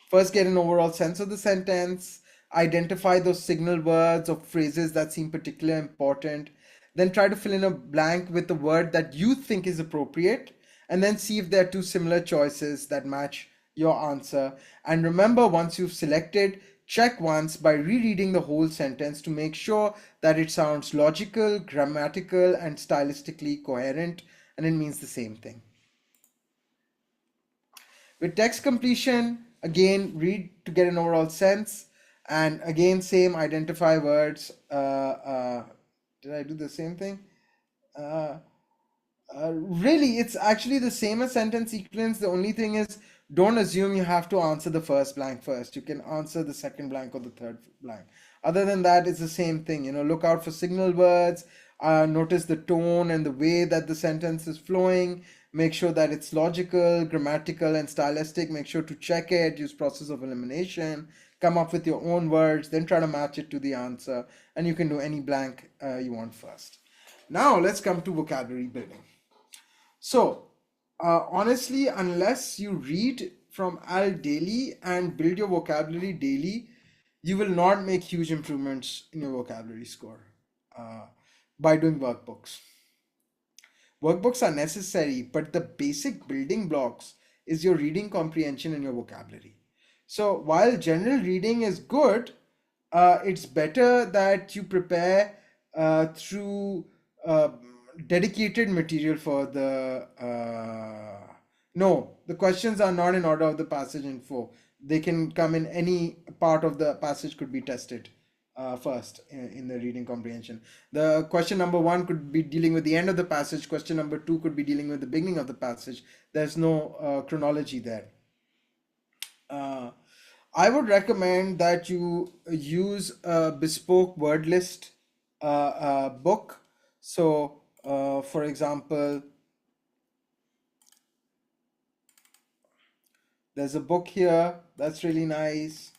first get an overall sense of the sentence, identify those signal words or phrases that seem particularly important, then try to fill in a blank with the word that you think is appropriate, and then see if there are two similar choices that match your answer. And remember, once you've selected, check once by rereading the whole sentence to make sure that it sounds logical, grammatical, and stylistically coherent, and it means the same thing. With text completion, again, read to get an overall sense. And again, same, identify words. Did I do the same thing? Uh, really, it's actually the same as sentence sequence. The only thing is, don't assume you have to answer the first blank first. You can answer the second blank or the third blank. Other than that, it's the same thing. Look out for signal words. Notice the tone and the way that the sentence is flowing. Make sure that it's logical, grammatical, and stylistic. Make sure to check it. Use process of elimination. Come up with your own words. Then try to match it to the answer. And you can do any blank you want first. Now let's come to vocabulary building. So, honestly, unless you read from Al daily and build your vocabulary daily, you will not make huge improvements in your vocabulary score by doing workbooks. Workbooks are necessary, but the basic building blocks is your reading comprehension and your vocabulary. So, while general reading is good, it's better that you prepare through dedicated material for the no, the questions are not in order of the passage info. They can come in any part of the passage, could be tested first in the reading comprehension. The question number one could be dealing with the end of the passage. Question number two could be dealing with the beginning of the passage. There's no chronology there. I would recommend that you use a bespoke word list book. So, for example, there's a book here that's really nice.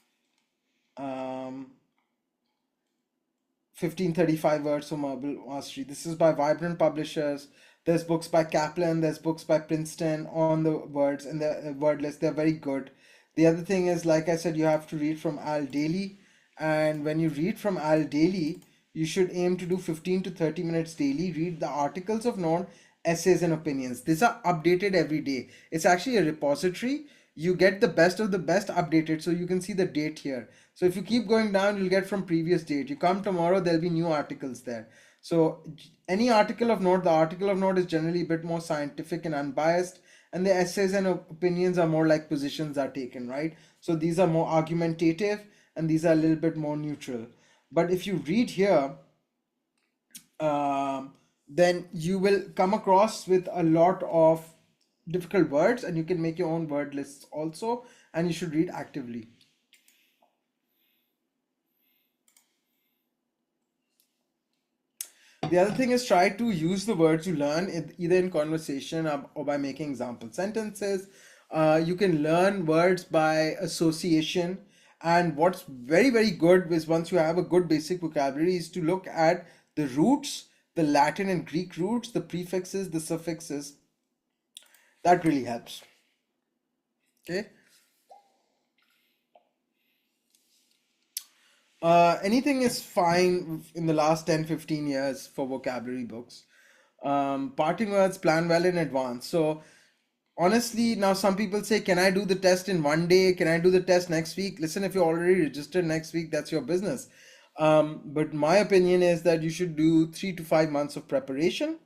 1535 words for Marble Mastery. This is by Vibrant Publishers. There's books by Kaplan, there's books by Princeton on the words and the word list. They're very good. The other thing is, like I said, you have to read from Al daily. And when you read from Al daily, you should aim to do 15 to 30 minutes daily. Read the articles of note, essays, and opinions. These are updated every day. It's actually a repository. You get the best of the best updated, so you can see the date here. So if you keep going down, you'll get from previous date. You come tomorrow, there'll be new articles there. So any article of note, the article of note is generally a bit more scientific and unbiased, and the essays and opinions are more like positions are taken, right? So these are more argumentative and these are a little bit more neutral. But if you read here, um, then you will come across with a lot of difficult words, and you can make your own word lists also, and you should read actively. The other thing is try to use the words you learn either in conversation or by making example sentences. You can learn words by association. And what's very, very good is once you have a good basic vocabulary is to look at the roots, the Latin and Greek roots, the prefixes, the suffixes. That really helps. Okay. Anything is fine in the last 10-15 years for vocabulary books. Parting words, plan well in advance. So honestly, now some people say, can I do the test in one day? Can I do the test next week? Listen, if you're already registered next week, that's your business. But my opinion is that you should do 3 to 5 months of preparation.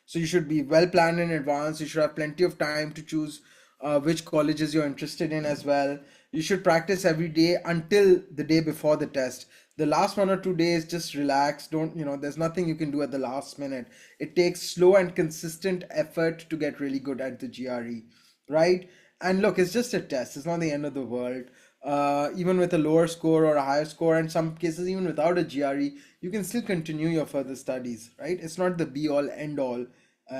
So you should be well planned in advance. You should have plenty of time to choose which colleges you're interested in as well. You should practice every day until the day before the test. The last 1 or 2 days, just relax. Don't, there's nothing you can do at the last minute. It takes slow and consistent effort to get really good at the GRE, right? And look, it's just a test. It's not the end of the world. Even with a lower score or a higher score, in some cases, even without a GRE, you can still continue your further studies, right? It's not the be all end all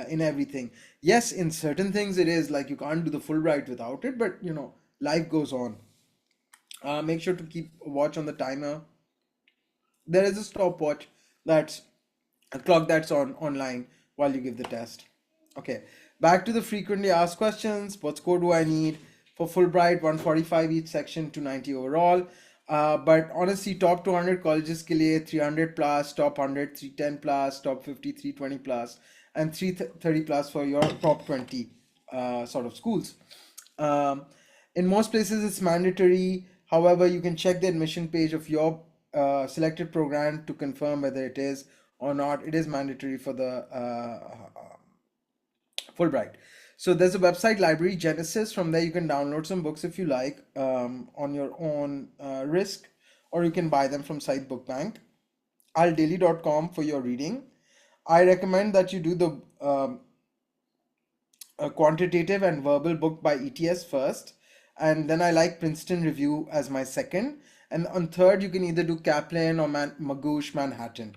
in everything. Yes, in certain things it is like you can't do the Fulbright without it, but life goes on. Make sure to keep a watch on the timer. There is a stopwatch that's a clock that's on online while you give the test. Okay, back to the frequently asked questions. What score do I need for Fulbright? 145 each section, 290 overall. But honestly, top 200 colleges के लिए 300 plus, top 100 310 plus, top 50 320 plus, and 330 plus for your top 20 sort of schools. Um, in most places, it's mandatory. However, you can check the admission page of your selected program to confirm whether it is or not. It is mandatory for the Fulbright. So there's a website, Library Genesis. From there, you can download some books if you like on your own risk, or you can buy them from Site Book Bank. aldaily.com for your reading. I recommend that you do the a quantitative and verbal book by ETS first, and then I like Princeton Review as my second, and on third you can either do Kaplan or Magoosh Manhattan.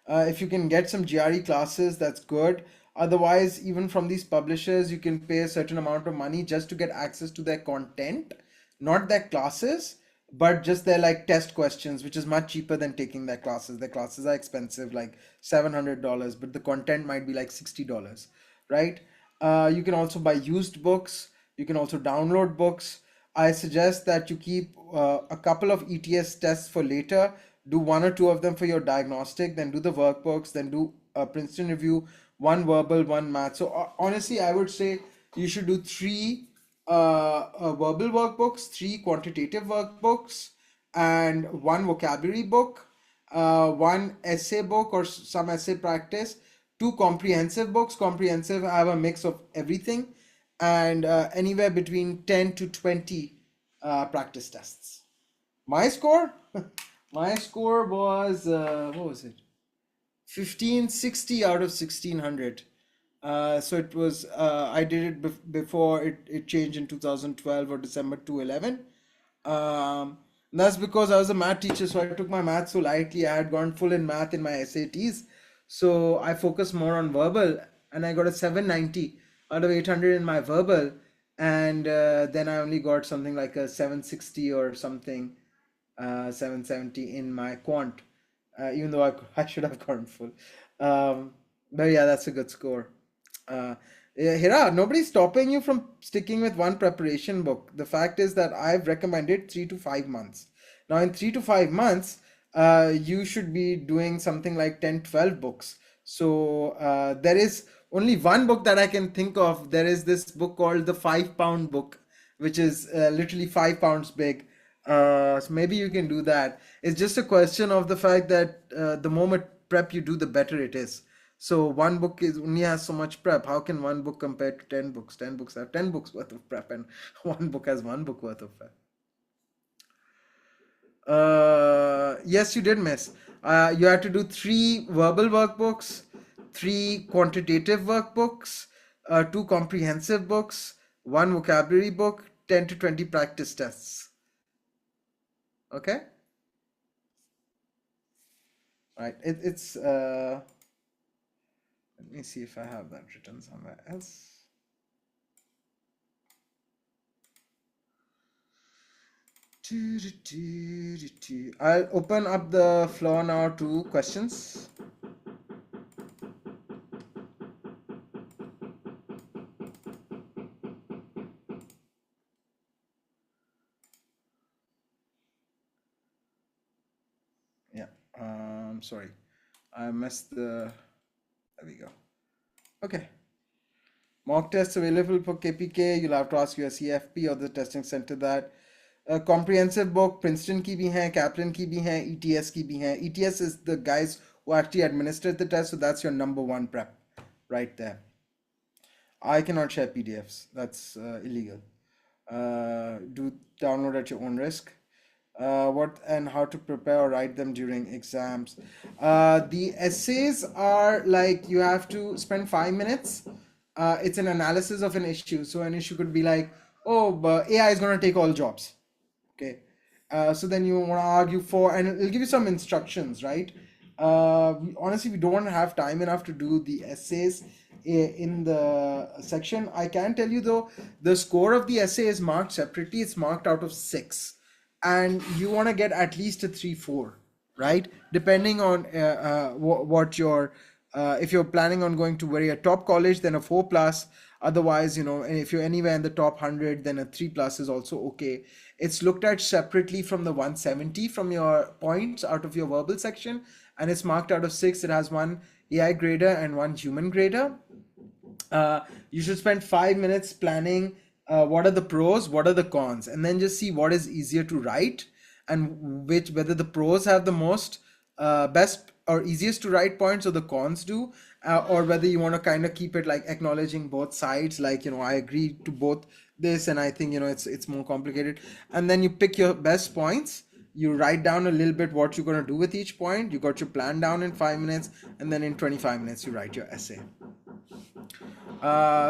If you can get some GRE classes, that's good. Otherwise, even from these publishers, you can pay a certain amount of money just to get access to their content, not their classes, but just their like test questions, which is much cheaper than taking their classes. Their classes are expensive, like $700, but the content might be like $60, right? You can also buy used books. You can also download books. I suggest that you keep a couple of ETS tests for later. Do one or two of them for your diagnostic, then do the workbooks, then do a Princeton review, one verbal, one math. So honestly, I would say you should do three verbal workbooks, three quantitative workbooks, and one vocabulary book, one essay book or some essay practice, two comprehensive books. Comprehensive have a mix of everything, and anywhere between 10 to 20 practice tests. My score? My score was, what was it? 1560 out of 1600. So it was, I did it before it changed in 2012 or December 2011. That's because I was a math teacher, so I took my math so lightly. I had gone full in math in my SATs. So I focused more on verbal, and I got a 790 out of 800 in my verbal. And then I only got something like a 760 or something, 770 in my quant, even though I should have gone full. Um, But yeah, that's a good score. Yeah, Hira, nobody's stopping you from sticking with one preparation book. The fact is that I've recommended 3 to 5 months. Now, in 3 to 5 months, you should be doing something like 10, 12 books. So there is only one book that I can think of. There is this book called the 5 pound book, which is literally 5 pounds big. So maybe you can do that. It's just a question of the fact that the more prep you do, the better it is. So one book is only has so much prep. How can one book compare to 10 books? 10 books have 10 books worth of prep, and one book has one book worth of prep. Yes, you did miss. You had to do 3 verbal workbooks, 3 quantitative workbooks, 2 comprehensive books, 1 vocabulary book, 10 to 20 practice tests. Okay, right. It's let me see if I have that written somewhere else. I'll open up the floor now to questions. Yeah, sorry, I missed the. There we go. Okay. Mock tests available for KPK. You'll have to ask your CFP or the testing center that. Comprehensive book Princeton की भी हैं, Kaplan की भी हैं, ETS की भी हैं. ETS is the guys who actually administered the test, so that's your number one prep right there. I cannot share PDFs. That's illegal. Do download at your own risk. What and how to prepare or write them during exams. The essays are like you have to spend 5 minutes. It's an analysis of an issue. So an issue could be like, oh, but AI is going to take all jobs. Okay. So then you want to argue for, and it'll give you some instructions, right? Honestly, we don't have time enough to do the essays in the section. I can tell you though, the score of the essay is marked separately. It's marked out of 6, and you want to get at least a 3, 4, right? Depending on what your if you're planning on going to very a top college, then a 4 plus. Otherwise, and if you're anywhere in the top 100, then a 3 plus is also okay. It's looked at separately from the 170 from your points out of your verbal section, and it's marked out of 6. It has one AI grader and one human grader. You should spend 5 minutes planning what are the pros, what are the cons, and then just see what is easier to write and whether the pros have the most best or easiest to write points or the cons do, or whether you want to kind of keep it like acknowledging both sides, like I agree to both this and I think it's more complicated, and then you pick your best points. You write down a little bit what you're going to do with each point. You got your plan down in 5 minutes, and then in 25 minutes you write your essay.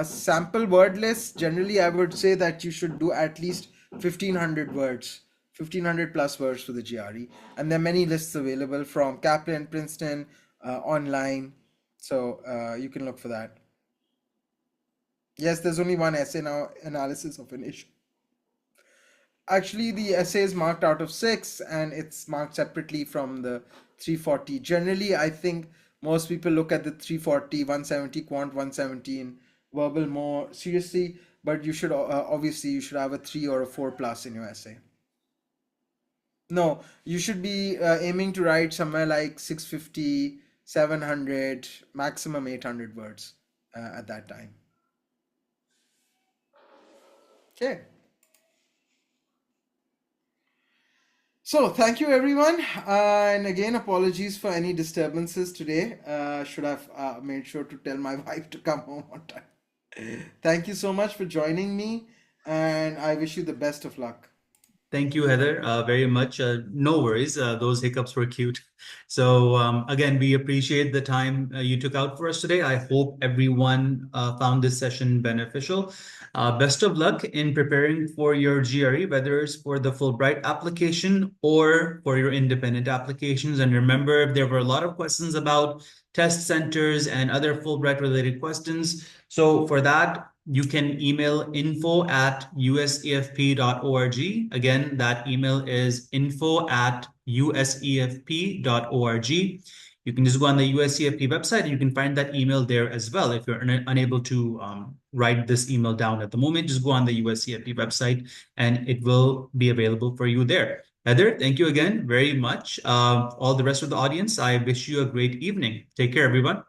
Sample word list, generally I would say that you should do at least 1500 words, 1500 plus words for the GRE, and there are many lists available from Kaplan, Princeton, online, so you can look for that. Yes, there's only one essay now, analysis of an issue. Actually, the essay is marked out of 6, and it's marked separately from the 340. Generally, I think most people look at the 340, 170 quant, 117 verbal more seriously, but you should obviously you should have a 3 or a 4 plus in your essay. No, you should be aiming to write somewhere like 650, 700, maximum 800 words at that time. Okay. So thank you everyone, and again apologies for any disturbances today. Should have made sure to tell my wife to come home on time. Thank you so much for joining me, and I wish you the best of luck. Thank you, Heather, very much. No worries. Those hiccups were cute. So again, we appreciate the time you took out for us today. I hope everyone found this session beneficial. Best of luck in preparing for your GRE, whether it's for the Fulbright application or for your independent applications. And remember, there were a lot of questions about test centers and other Fulbright related questions. So for that, you can email info@usefp.org. Again, that email is info@usefp.org. you can just go on the USEFP website and you can find that email there as well. If you're unable to write this email down at the moment, just go on the USEFP website and it will be available for you there. Heather, thank you again very much. All the rest of the audience, I wish you a great evening. Take care, everyone.